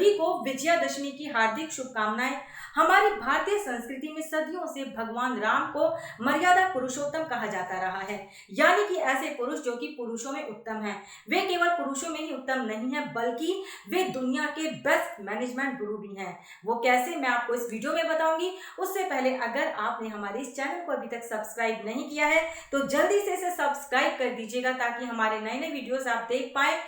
सभी को विजयादशमी की हार्दिक शुभकामनाएं। हमारी भारतीय संस्कृति में सदियों से भगवान राम को मर्यादा पुरुषोत्तम कहा जाता रहा है, यानी कि ऐसे पुरुष जो कि पुरुषों में उत्तम हैं। वे केवल पुरुषों में ही उत्तम नहीं है, बल्कि वे दुनिया के बेस्ट मैनेजमेंट गुरु भी हैं। वो कैसे, मैं आपको इस वीडियो में बताऊंगी। उससे पहले अगर आपने हमारे इस चैनल को अभी तक सब्सक्राइब नहीं किया है तो जल्दी से इसे सब्सक्राइब कर दीजिएगा, ताकि हमारे नए नए वीडियोस आप देख पाए।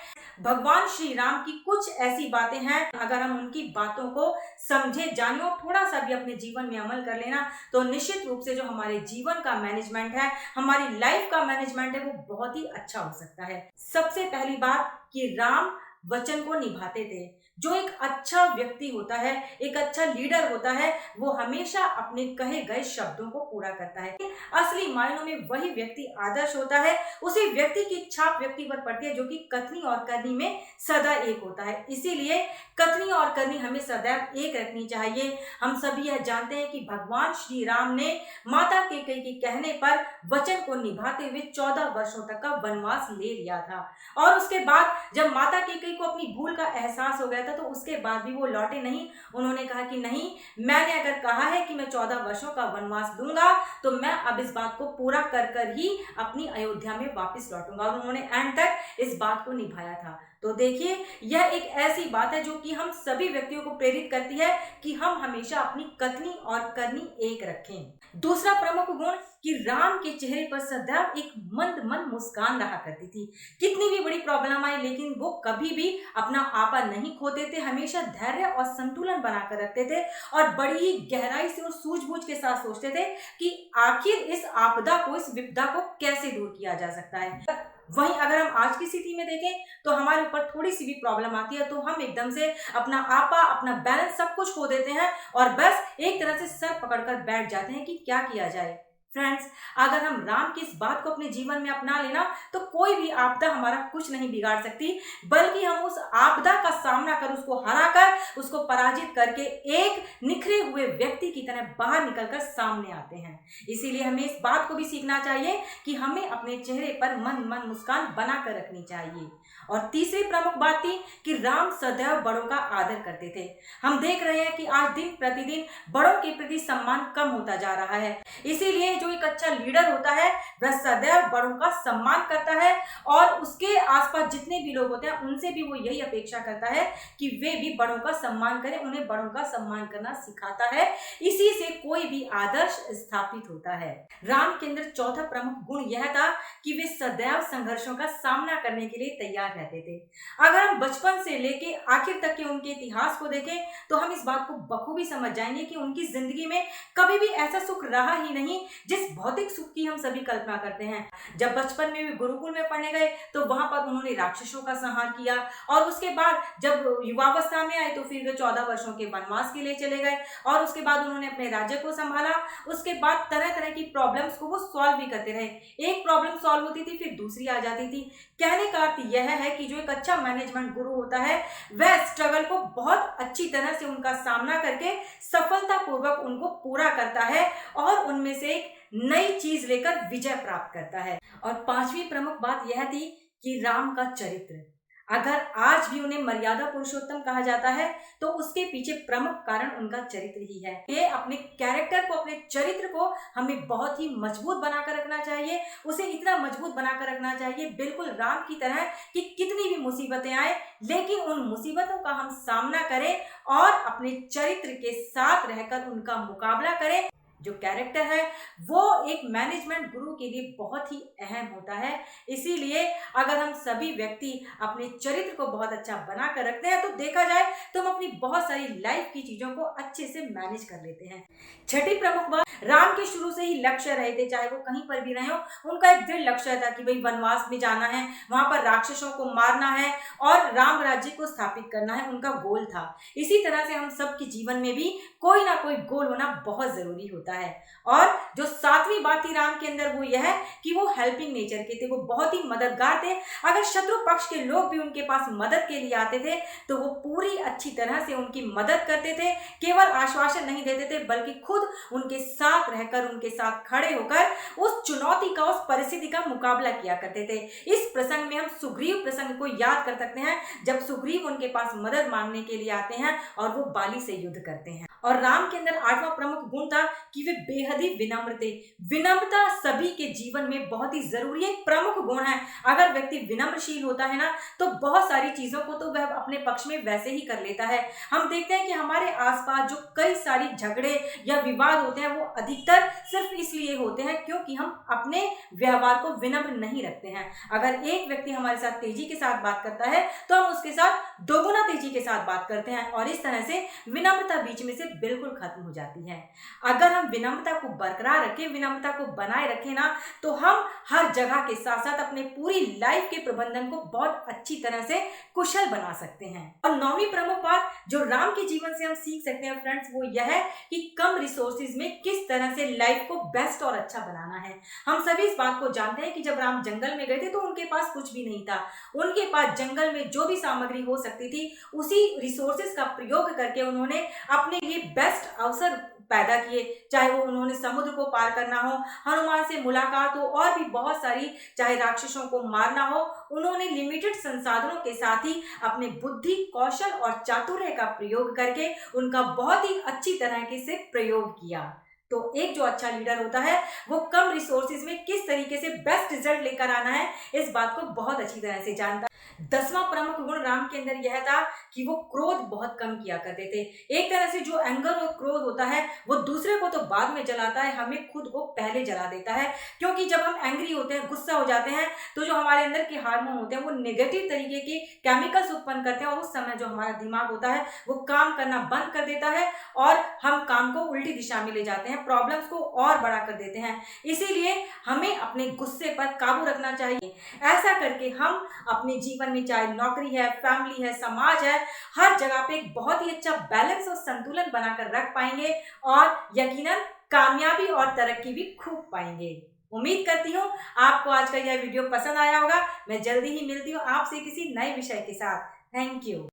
भगवान श्री राम की कुछ ऐसी बातें हैं, अगर हम उनकी बातों को समझे, जाने और थोड़ा सा भी अपने जीवन में अमल कर लेना, तो निश्चित रूप से जो हमारे जीवन का मैनेजमेंट है, हमारी लाइफ का मैनेजमेंट है, वो बहुत ही अच्छा हो सकता है। सबसे पहली बात कि राम वचन को निभाते थे। जो एक अच्छा व्यक्ति होता है, एक अच्छा लीडर होता है, वो हमेशा अपने कहे गए शब्दों को पूरा करता है। असली मायनों में वही व्यक्ति आदर्श होता है। उसी व्यक्ति की छाप व्यक्ति पर पड़ती है जो कि कथनी और करनी में सदा एक होता है। इसीलिए कथनी और करनी हमें सदैव एक रखनी चाहिए। हम सभी यह जानते हैं कि भगवान श्री राम ने माता कैकेयी के कहने पर वचन को निभाते हुए 14 वर्षों तक का वनवास ले लिया था, और उसके बाद जब माता कैकेयी को अपनी भूल का एहसास हो गया था, तो उसके बाद भी वो लौटे नहीं। उन्होंने कहा कि नहीं, मैंने अगर कहा है कि मैं 14 वर्षों का वनवास दूंगा, तो मैं अब इस बात को पूरा कर कर ही अपनी अयोध्या में वापस लौटूंगा। और उन्होंने एंड तक इस बात को निभाया था। तो देखिए, यह एक ऐसी बात है जो कि हम सभी व्यक्तियों को प्रेरित करती है कि हम हमेशा अपनी कथनी और करनी एक रखें। दूसरा प्रमुख गुण कि राम के चेहरे पर सदैव एक मंद मंद मुस्कान रहा करती थी। कितनी भी बड़ी प्रॉब्लम आई, लेकिन वो कभी भी अपना आपा नहीं खोते थे। हमेशा धैर्य और संतुलन बनाकर रखते थे, और बड़ी ही गहराई से और सूझबूझ के साथ सोचते थे कि आखिर इस आपदा को, इस विपदा को कैसे दूर किया जा सकता है। वहीं अगर हम आज की स्थिति में देखें तो हमारे ऊपर थोड़ी सी भी प्रॉब्लम आती है तो हम एकदम से अपना आपा, अपना बैलेंस, सब कुछ खो देते हैं, और बस एक तरह से सर पकड़कर बैठ जाते हैं कि क्या किया जाए। फ्रेंड्स, अगर हम राम की इस बात को अपने जीवन में अपना लेना, तो कोई भी आपदा हमारा कुछ नहीं बिगाड़ सकती, बल्कि हम उस आपदा का सामना कर, उसको हराकर, उसको पराजित करके एक निखरे हुए व्यक्ति की तरह बाहर निकलकर सामने आते हैं। इसीलिए हमें इस बात को भी सीखना चाहिए कि हमें अपने चेहरे पर मंद मंद मुस्कान बनाकर रखनी चाहिए। और तीसरी प्रमुख बात थी कि राम सदैव बड़ों का आदर करते थे। हम देख रहे हैं कि आज दिन प्रतिदिन बड़ों के प्रति सम्मान कम होता जा रहा है। इसीलिए जो एक अच्छा लीडर होता है, वह सदैव बड़ों का सम्मान करता है, और उसके आसपास जितने भी लोग होते हैं उनसे भी वो यही अपेक्षा करता है कि वे भी बड़ों का सम्मान करें, उन्हें बड़ों का सम्मान करना सिखाता है। इसी से कोई भी आदर्श स्थापित होता है। राम के अंदर चौथा प्रमुख गुण यह था कि वे सदैव संघर्षों का सामना करने के लिए तैयार रहते थे। अगर हम बचपन से लेके आखिर तक के उनके इतिहास को देखें तो हम इस बात को बखूबी समझ जाएंगे कि उनकी जिंदगी में कभी भी ऐसा सुख रहा ही नहीं जिस भौतिक सुख की हम सभी कल्पना करते हैं। जब बचपन में वे गुरुकुल में पढ़ने गए तो वहां पर उन्होंने राक्षसों का संहार किया, और उसके बाद जब युवावस्था में आए तो फिर वे 14 वर्षों के वनवास के लिए चले गए, और उसके बाद उन्होंने अपने राज्य को संभाला। उसके बाद तरह तरह की प्रॉब्लम्स को वो सॉल्व भी करते रहे। एक प्रॉब्लम सॉल्व होती थी, फिर दूसरी आ जाती थी। कहने का अर्थ यह है कि जो एक अच्छा मैनेजमेंट गुरु होता है, वह स्ट्रगल को बहुत अच्छी तरह से उनका सामना करके सफलतापूर्वक उनको पूरा करता है, और उनमें से एक नई चीज लेकर विजय प्राप्त करता है। और पांचवी प्रमुख बात यह थी कि राम का चरित्र। अगर आज भी उन्हें मर्यादा पुरुषोत्तम कहा जाता है तो उसके पीछे प्रमुख कारण उनका चरित्र ही है। ये अपने कैरेक्टर को, अपने चरित्र को हमें बहुत ही मजबूत बनाकर रखना चाहिए। उसे इतना मजबूत बनाकर रखना चाहिए, बिल्कुल राम की तरह, कि कितनी भी मुसीबतें आए, लेकिन उन मुसीबतों का हम सामना करें और अपने चरित्र के साथ रहकर उनका मुकाबला करें। जो कैरेक्टर है वो एक मैनेजमेंट गुरु के लिए बहुत ही अहम होता है। इसीलिए अगर हम सभी व्यक्ति अपने चरित्र को बहुत अच्छा बना कर रखते हैं तो देखा जाए तो हम अपनी बहुत सारी लाइफ की चीजों को अच्छे से मैनेज कर लेते हैं। छठी प्रमुख बात, राम के शुरू से ही लक्ष्य रहे थे, चाहे वो कहीं पर भी रहे हो, उनका एक दृढ़ लक्ष्य था कि भाई वनवास में जाना है, वहां पर राक्षसों को मारना है और राम राज्य को स्थापित करना है, उनका गोल था। इसी तरह से हम सबके जीवन में भी कोई ना कोई गोल होना बहुत जरूरी होता है। होता है। और जो सातवीं बात थी राम के अंदर वो यह है कि वो हेल्पिंग नेचर के थे, वो बहुत ही मददगार थे। अगर शत्रु पक्ष के लोग भी उनके पास मदद के लिए आते थे तो वो पूरी अच्छी तरह से उनकी मदद करते थे। केवल आश्वासन नहीं देते थे बल्कि खुद उनके साथ रहकर, उनके साथ खड़े होकर उस चुनौती का, उस परिस्थिति का मुकाबला किया करते थे। इस प्रसंग में हम सुग्रीव प्रसंग को याद कर सकते हैं, जब सुग्रीव उनके पास मदद मांगने के लिए आते हैं और वो बाली से युद्ध करते हैं। और राम के अंदर आठवां प्रमुख गुण था कि वे बेहद ही विनम्र थे। विनम्रता सभी के जीवन में बहुत ही जरूरी एक प्रमुख गुण है। अगर व्यक्ति विनम्रशील होता है ना तो बहुत सारी चीजों को तो वह अपने पक्ष में वैसे ही कर लेता है। हम देखते हैं कि हमारे आसपास जो कई सारी झगड़े या विवाद होते हैं वो अधिकतर सिर्फ इसलिए होते हैं क्योंकि हम अपने व्यवहार को विनम्र नहीं रखते हैं। अगर एक व्यक्ति हमारे साथ तेजी के साथ बात करता है तो हम उसके साथ दोगुना तेजी के साथ बात करते हैं और इस तरह से विनम्रता बीच में से बिल्कुल खत्म हो जाती है। अगर हम विनम्रता को बरकरार रखें, विनम्रता को बनाए रखें ना तो हम हर जगह के साथ साथ अपने पूरी लाइफ के प्रबंधन को बहुत अच्छी तरह से कुशल बना सकते हैं। और नौवीं प्रमुख बात जो राम के जीवन से हम सीख सकते हैं फ्रेंड्स वो यह है कि कम रिसोर्सेज में किस तरह से लाइफ को बेस्ट और अच्छा बनाना है। हम सभी इस बात को जानते हैं कि जब राम जंगल में गए थे तो उनके पास कुछ भी नहीं था। उनके पास जंगल में जो भी सामग्री हो सकती थी उसी रिसोर्सेज का प्रयोग करके उन्होंने अपने लिए बेस्ट अवसर पैदा किए। चाहे वो उन्होंने समुद्र को पार करना हो, हनुमान से मुलाकात हो और भी बहुत सारी, चाहे राक्षसों को मारना हो, उन्होंने लिमिटेड संसाधनों के साथ ही अपने बुद्धि, कौशल और चातुर्य का प्रयोग करके उनका बहुत ही अच्छी तरीके से प्रयोग किया। तो एक जो अच्छा लीडर होता है वो कम रिसोर्सेज में किस तरीके से बेस्ट रिजल्ट लेकर आना है इस बात को बहुत अच्छी तरह से जानता है। 10वां प्रमुख गुण राम के अंदर यह था कि वो क्रोध बहुत कम किया करते थे। एक तरह से जो एंगर और क्रोध होता है वो दूसरे को तो बाद में जलाता है, हमें खुद को पहले जला देता है। क्योंकि जब हम एंग्री होते हैं, गुस्सा हो जाते हैं तो जो हमारे अंदर के हार्मोन होते हैं वो नेगेटिव तरीके के केमिकल्स उत्पन्न करते हैं और उस समय जो हमारा दिमाग होता है वो काम करना बंद कर देता है और हम काम को उल्टी दिशा में ले जाते हैं, प्रॉब्लम्स को और बड़ा कर देते हैं। इसीलिए हमें अपने गुस्से पर काबू रखना चाहिए। ऐसा करके हम अपने जीवन में, चाहे नौकरी है, फैमिली है, समाज है, हर जगह पे एक बहुत ही अच्छा बैलेंस और संतुलन बनाकर रख पाएंगे और यकीनन कामयाबी और तरक्की भी खूब पाएंगे। उम्मीद करती हूँ आपको आज का यह वीडियो पसंद आया होगा। मैं जल्दी ही मिलती हूँ आपसे किसी नए विषय के साथ। Thank you.